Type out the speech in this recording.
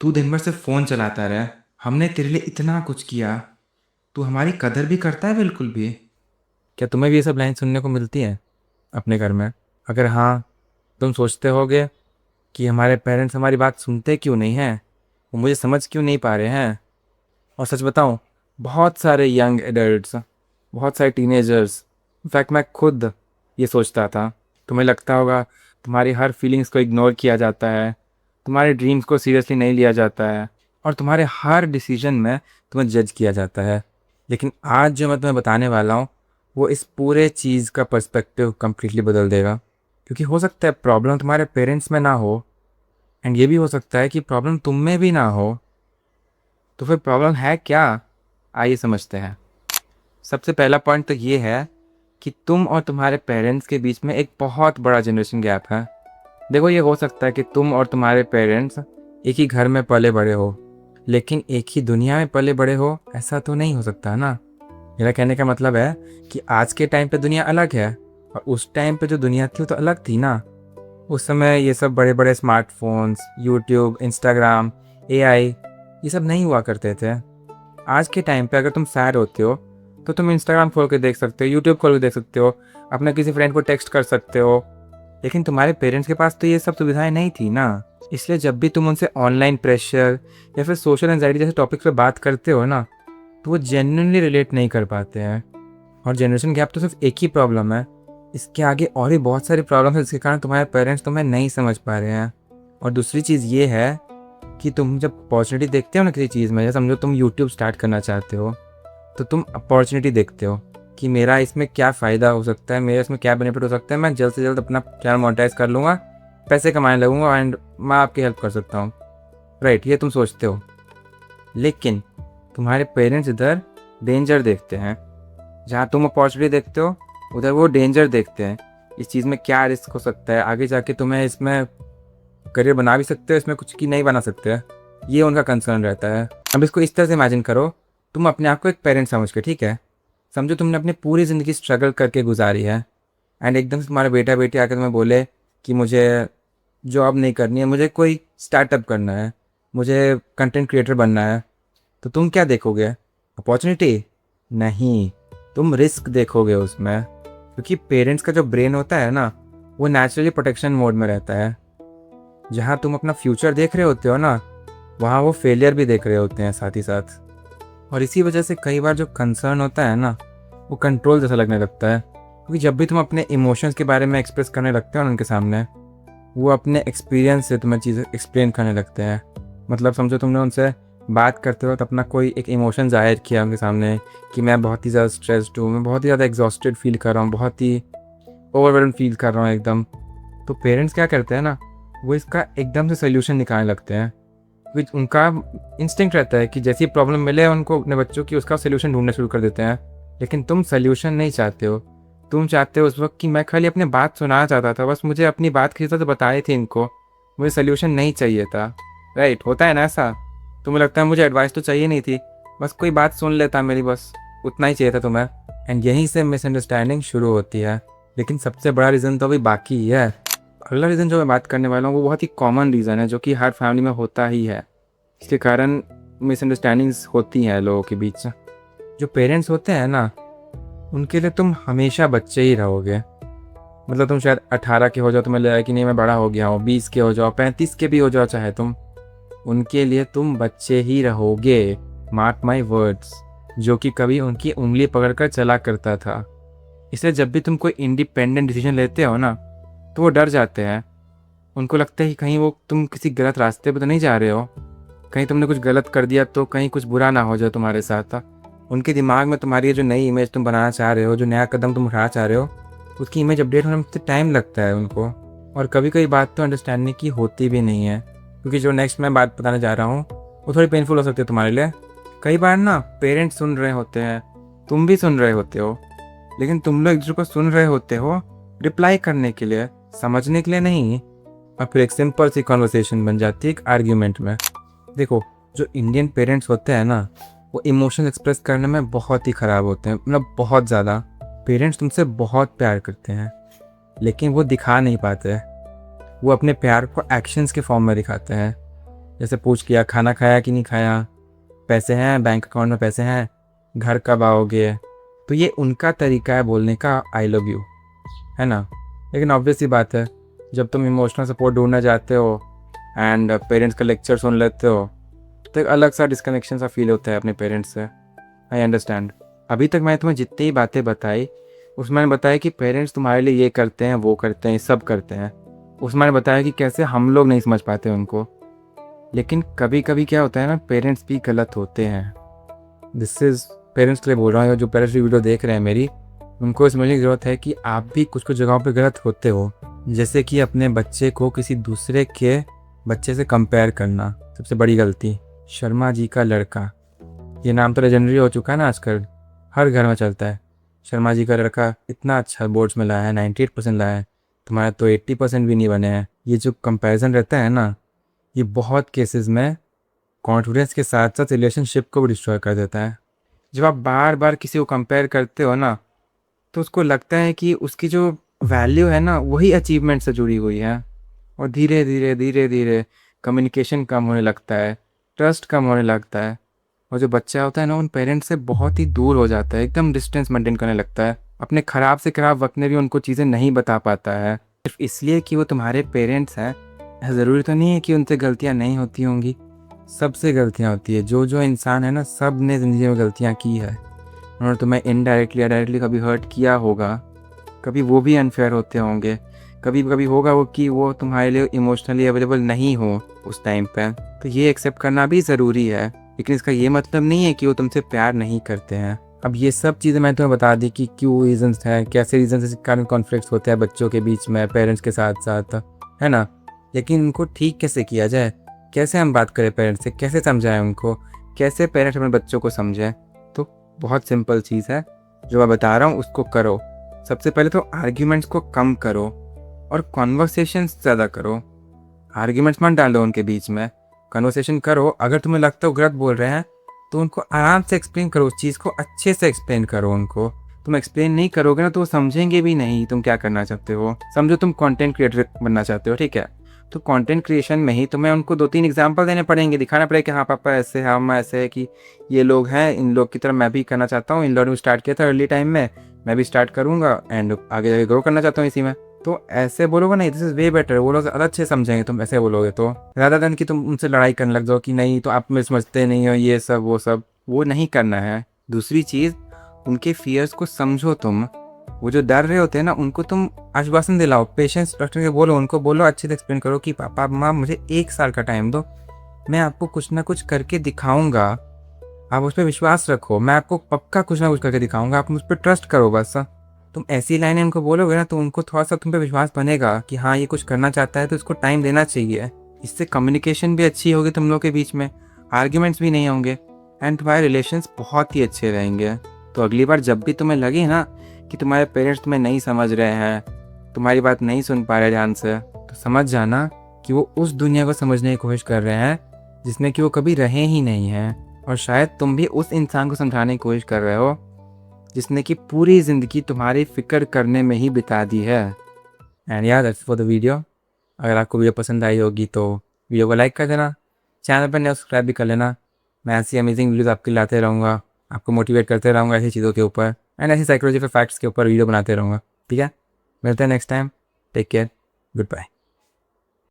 तू दिन भर सिर्फ फ़ोन चलाता रहे। हमने तेरे लिए इतना कुछ किया, तू हमारी कदर भी करता है बिल्कुल भी? क्या तुम्हें भी ये सब लाइन सुनने को मिलती है अपने घर में? अगर हाँ, तुम सोचते होगे कि हमारे पेरेंट्स हमारी बात सुनते क्यों नहीं हैं, वो मुझे समझ क्यों नहीं पा रहे हैं। और सच बताऊं, बहुत सारे यंग एडल्ट्स, बहुत सारे टीनेजर्स, इनफैक्ट मैं खुद ये सोचता था। तुम्हें लगता होगा तुम्हारी हर फीलिंग्स को इग्नोर किया जाता है, तुम्हारे ड्रीम्स को सीरियसली नहीं लिया जाता है, और तुम्हारे हर डिसीजन में तुम्हें जज किया जाता है। लेकिन आज जो मैं तुम्हें बताने वाला हूँ, वो इस पूरे चीज़ का पर्सपेक्टिव कम्प्लीटली बदल देगा। क्योंकि हो सकता है प्रॉब्लम तुम्हारे पेरेंट्स में ना हो, एंड ये भी हो सकता है कि प्रॉब्लम तुम में भी ना हो। तो फिर प्रॉब्लम है क्या? आइए समझते हैं। सबसे पहला पॉइंट तो ये है कि तुम और तुम्हारे पेरेंट्स के बीच में एक बहुत बड़ा जनरेशन गैप है। देखो, ये हो सकता है कि तुम और तुम्हारे पेरेंट्स एक ही घर में पले बड़े हो, लेकिन एक ही दुनिया में पले बड़े हो, ऐसा तो नहीं हो सकता ना। मेरा कहने का मतलब है कि आज के टाइम पे दुनिया अलग है, और उस टाइम पे जो दुनिया थी वो तो अलग थी ना। उस समय ये सब बड़े बड़े स्मार्टफोन्स, यूट्यूब, इंस्टाग्राम, एआई, ये सब नहीं हुआ करते थे। आज के टाइम पे अगर तुम सैड होते हो तो तुम इंस्टाग्राम खोल के देख सकते हो, यूट्यूब खोल के देख सकते हो, अपने किसी फ्रेंड को टेक्स्ट कर सकते हो। लेकिन तुम्हारे पेरेंट्स के पास तो ये सब सुविधाएं नहीं थी ना। इसलिए जब भी तुम उनसे ऑनलाइन प्रेशर या फिर सोशल एंजाइटी जैसे टॉपिक पे बात करते हो ना, तो वो जेन्युइनली रिलेट नहीं कर पाते हैं। और जनरेशन गैप तो सिर्फ एक ही प्रॉब्लम है, इसके आगे और भी बहुत सारी प्रॉब्लम है जिसके कारण तुम्हारे पेरेंट्स तुम्हें नहीं समझ पा रहे हैं। और दूसरी चीज़ ये है कि तुम जब अपॉर्चुनिटी देखते हो ना किसी चीज़ में, जैसे समझो तुम यूट्यूब स्टार्ट करना चाहते हो, तो तुम अपॉर्चुनिटी देखते हो कि मेरा इसमें क्या फ़ायदा हो सकता है, मेरा इसमें क्या बेनिफिट हो सकता है, मैं जल्द से जल्द अपना चैनल मोनेटाइज कर लूँगा, पैसे कमाने लगूंगा, एंड मैं आपकी हेल्प कर सकता हूँ। राइट, ये तुम सोचते हो। लेकिन तुम्हारे पेरेंट्स इधर डेंजर देखते हैं। जहाँ तुम अपॉर्चुनिटी देखते हो, उधर वो डेंजर देखते हैं। इस चीज़ में क्या रिस्क हो सकता है, आगे जाके तुम्हें इसमें करियर बना भी सकते हो, इसमें कुछ की नहीं बना सकते, ये उनका कंसर्न रहता है। अब इसको इस तरह से इमेजिन करो, तुम अपने आप को एक पेरेंट समझ के, ठीक है, समझो तुमने अपनी पूरी ज़िंदगी स्ट्रगल करके गुजारी है, एंड एकदम से तुम्हारा बेटा बेटी आकर तुम्हें बोले कि मुझे जॉब नहीं करनी है, मुझे कोई स्टार्टअप करना है, मुझे कंटेंट क्रिएटर बनना है। तो तुम क्या देखोगे? अपॉर्चुनिटी? नहीं, तुम रिस्क देखोगे उसमें। क्योंकि पेरेंट्स का जो ब्रेन होता है ना, वो नेचुरली प्रोटेक्शन मोड में रहता है। जहाँ तुम अपना फ्यूचर देख रहे होते हो ना, वहाँ वो फेलियर भी देख रहे होते हैं साथ ही साथ। और इसी वजह से कई बार जो कंसर्न होता है ना, वो कंट्रोल जैसा लगने लगता है। क्योंकि जब भी तुम अपने इमोशंस के बारे में एक्सप्रेस करने लगते हो ना उनके सामने, वो अपने एक्सपीरियंस से तुम्हें चीज़ें एक्सप्लेन करने लगते हैं। मतलब समझो तुमने उनसे बात करते वक्त अपना कोई एक इमोशन जाहिर किया उनके सामने कि मैं बहुत ही ज़्यादा स्ट्रेस्ड हूँ, मैं बहुत ही ज़्यादा एग्जॉस्टेड फील कर रहा हूँ, बहुत ही ओवरवेल्म फील कर रहा हूँ एकदम। तो पेरेंट्स क्या करते हैं ना, वो इसका एकदम से सोल्यूशन निकालने लगते हैं। क्योंकि उनका इंस्टिंक्ट रहता है कि जैसी प्रॉब्लम मिले उनको अपने बच्चों की, उसका सोल्यूशन ढूंढना शुरू कर देते हैं। लेकिन तुम सोल्यूशन नहीं चाहते हो। तुम चाहते हो उस वक्त कि मैं खाली अपनी बात सुनाना चाहता था, बस मुझे अपनी बात किसी तरह से बताई थी इनको, मुझे सोल्यूशन नहीं चाहिए था। राइट, होता है ना ऐसा? तुम्हें लगता है मुझे एडवाइस तो चाहिए नहीं थी, बस कोई बात सुन लेता मेरी, बस उतना ही चाहिए था तुम्हें। एंड यहीं से मिसअंडरस्टैंडिंग शुरू होती है। लेकिन सबसे बड़ा रीज़न तो अभी बाकी ही है। अगला रीज़न जो मैं बात करने वाला हूँ वो बहुत ही कॉमन रीज़न है, जो कि हर फैमिली में होता ही है। इसके कारण मिसअंडरस्टैंडिंग्स होती हैं लोगों के बीच। जो पेरेंट्स होते हैं ना, उनके लिए तुम हमेशा बच्चे ही रहोगे। मतलब तुम शायद 18 के हो जाओ, तुम्हें लगा कि नहीं मैं बड़ा हो गया हूँ, 20 के हो जाओ, 35 के भी हो जाओ चाहे तुम, उनके लिए तुम बच्चे ही रहोगे। Mark my words. जो कि कभी उनकी उंगली पकड़कर चला करता था। इसलिए जब भी तुम कोई इंडिपेंडेंट डिसीजन लेते हो ना, तो वो डर जाते हैं। उनको लगता है कि कहीं वो तुम किसी गलत रास्ते पर तो नहीं जा रहे हो, कहीं तुमने कुछ गलत कर दिया तो कहीं कुछ बुरा ना हो जाए तुम्हारे साथ। उनके दिमाग में तुम्हारी जो नई इमेज तुम बनाना चाह रहे हो, जो नया कदम तुम उठाना चाह रहे हो, उसकी इमेज अपडेट होने में टाइम लगता है उनको। और कभी कभी बात तो अंडरस्टैंडिंग की होती भी नहीं है। क्योंकि जो नेक्स्ट मैं बात बताने जा रहा हूँ वो थोड़ी पेनफुल हो सकती है तुम्हारे लिए। कई बार ना पेरेंट्स सुन रहे होते हैं, तुम भी सुन रहे होते हो, लेकिन तुम लोग एक दूसरे को सुन रहे होते हो रिप्लाई करने के लिए, समझने के लिए नहीं। और फिर एक सिंपल सी कॉन्वर्सेशन बन जाती है एक आर्ग्यूमेंट में। देखो, जो इंडियन पेरेंट्स होते हैं ना, वो इमोशंस एक्सप्रेस करने में बहुत ही ख़राब होते हैं, मतलब बहुत ज़्यादा। पेरेंट्स तुमसे बहुत प्यार करते हैं, लेकिन वो दिखा नहीं पाते। वो अपने प्यार को एक्शंस के फॉर्म में दिखाते हैं। जैसे पूछ लिया खाना खाया कि नहीं खाया, पैसे हैं बैंक अकाउंट में, पैसे हैं, घर कब आओगे। तो ये उनका तरीका है बोलने का आई लव यू, है ना। लेकिन ऑब्वियस ही बात है, जब तुम इमोशनल सपोर्ट ढूंढना चाहते हो एंड पेरेंट्स का लेक्चर सुन लेते हो तो एक अलग सा डिस्कनेक्शन सा फील होता है अपने पेरेंट्स से। I understand. अभी तक मैंने तुम्हें जितनी ही बातें बताई उसमें मैंने बताया कि पेरेंट्स तुम्हारे लिए ये करते हैं, वो करते हैं, सब करते हैं। उसमें मैंने बताया कि कैसे हम लोग नहीं समझ पाते उनको। लेकिन कभी कभी क्या होता है ना, पेरेंट्स भी गलत होते हैं। दिस इज़ पेरेंट्स के लिए बोल रहा हूँ, जो पेरेंट्स भी वीडियो देख रहे हैं मेरी, उनको समझने की ज़रूरत है कि आप भी कुछ कुछ जगहों पे गलत होते हो। जैसे कि अपने बच्चे को किसी दूसरे के बच्चे से कंपेयर करना, सबसे बड़ी गलती। शर्मा जी का लड़का, ये नाम तो लेजेंडरी हो चुका है ना, आजकल हर घर में चलता है। शर्मा जी का लड़का इतना अच्छा बोर्ड्स में लाया है, 98% लाया है, तुम्हारा तो 80% भी नहीं बने हैं। ये जो कंपैरिजन रहता है ना, ये बहुत केसेस में कॉन्फिडेंस के साथ साथ रिलेशनशिप को भी डिस्ट्रॉय कर देता है। जब आप बार बार किसी को कंपेयर करते हो ना, तो उसको लगता है कि उसकी जो वैल्यू है ना वही अचीवमेंट से जुड़ी हुई है, और धीरे धीरे धीरे धीरे कम्युनिकेशन कम होने लगता है, ट्रस्ट कम होने लगता है, और जो बच्चा होता है ना उन पेरेंट्स से बहुत ही दूर हो जाता है, एकदम डिस्टेंस मेंटेन करने लगता है। अपने ख़राब से ख़राब वक्त में भी उनको चीज़ें नहीं बता पाता है, सिर्फ इसलिए कि वो तुम्हारे पेरेंट्स हैं। ज़रूरी तो नहीं है कि उनसे गलतियाँ नहीं होती होंगी, सबसे गलतियाँ होती है। जो जो इंसान है ना, सब ने ज़िंदगी में गलतियाँ की है। उन्होंने तुम्हें इनडायरेक्टली या डायरेक्टली कभी हर्ट किया होगा, कभी वो भी अनफेयर होते होंगे, कभी कभी होगा वो कि वो तुम्हारे लिए इमोशनली अवेलेबल नहीं हो उस टाइम पे। तो ये एक्सेप्ट करना भी ज़रूरी है, लेकिन इसका ये मतलब नहीं है कि वो तुमसे प्यार नहीं करते हैं। अब ये सब चीज़ें मैं तुम्हें बता दी कि क्यों रीजंस हैं, कैसे रीजंस के कारण कॉन्फ्लिक्ट्स होते हैं बच्चों के बीच में पेरेंट्स के साथ साथ, है ना। लेकिन उनको ठीक कैसे किया जाए, कैसे हम बात करें पेरेंट्स से, कैसे समझाएं उनको, कैसे पेरेंट्स अपने बच्चों को समझें। तो बहुत सिंपल चीज़ है जो मैं बता रहा हूँ, उसको करो। सबसे पहले तो आर्ग्यूमेंट्स को कम करो और कॉन्वर्सेशंस ज़्यादा करो। आर्ग्यूमेंट्स मत डालो उनके बीच में, कन्वर्सेशन करो। अगर तुम्हें लगता है वो गलत बोल रहे हैं तो उनको आराम से एक्सप्लेन करो, उस चीज़ को अच्छे से एक्सप्लेन करो उनको। तुम एक्सप्लेन नहीं करोगे ना तो वो समझेंगे भी नहीं तुम क्या करना चाहते हो। समझो तुम कंटेंट क्रिएटर बनना चाहते हो, ठीक है, तो कंटेंट क्रिएशन में ही तुम्हें उनको 2-3 एग्जांपल देने पड़ेंगे, दिखाना पड़ेगा कि हाँ पापा ऐसे है, हम ऐसे है, कि ये लोग हैं, इन लोग की तरह मैं भी करना चाहता हूँ, इन लोगों ने स्टार्ट किया था अर्ली टाइम में, मैं भी स्टार्ट करूँगा एंड आगे जाके ग्रो करना चाहता हूँ इसी में। तो ऐसे बोलोगे नहीं, दिस इज़ वे बेटर, वो लोग ज़्यादा अच्छे समझेंगे तुम ऐसे बोलोगे तो, ज़्यादा दिन कि तुम उनसे लड़ाई करने लग जाओ कि नहीं तो आप मुझे समझते नहीं हो, ये सब वो सब, वो नहीं करना है। दूसरी चीज़, उनके फियर्स को समझो तुम। वो जो डर रहे होते हैं ना उनको तुम आश्वासन दिलाओ, पेशेंस डॉक्टर के बोलो, उनको बोलो, अच्छे से एक्सप्लेन करो कि पापा माँ मुझे 1 साल का टाइम दो, मैं आपको कुछ ना कुछ करके दिखाऊंगा, आप उस पर विश्वास रखो, मैं आपको पक्का कुछ ना कुछ करके दिखाऊंगा, आप मुझ पर ट्रस्ट करो बस। तुम ऐसी लाइनें उनको बोलोगे ना तो उनको थोड़ा सा तुम पे विश्वास बनेगा कि हाँ ये कुछ करना चाहता है तो इसको टाइम देना चाहिए। इससे कम्युनिकेशन भी अच्छी होगी तुम लोग के बीच में, आर्ग्यूमेंट्स भी नहीं होंगे एंड तुम्हारे रिलेशंस बहुत ही अच्छे रहेंगे। तो अगली बार जब भी तुम्हें लगे ना कि तुम्हारे पेरेंट्स तुम्हें नहीं समझ रहे हैं, तुम्हारी बात नहीं सुन पा रहे ध्यान से, तो समझ जाना कि वो उस दुनिया को समझने की कोशिश कर रहे हैं जिसमें कि वो कभी रहे ही नहीं हैं। और शायद तुम भी उस इंसान को समझाने की कोशिश कर रहे हो जिसने कि पूरी ज़िंदगी तुम्हारी फिक्र करने में ही बिता दी है। एंड यार दैट्स फॉर द वीडियो। अगर आपको वीडियो पसंद आई होगी तो वीडियो को लाइक कर देना, चैनल पर नया सब्सक्राइब भी कर लेना। मैं ऐसी अमेजिंग वीडियोज़ आपके लाते रहूँगा, आपको मोटिवेट करते रहूँगा ऐसी चीज़ों के ऊपर एंड ऐसी साइकोलॉजिकल फैक्ट्स के ऊपर वीडियो बनाते रहूँगा, ठीक है। मिलते हैं next time, take care, good bye.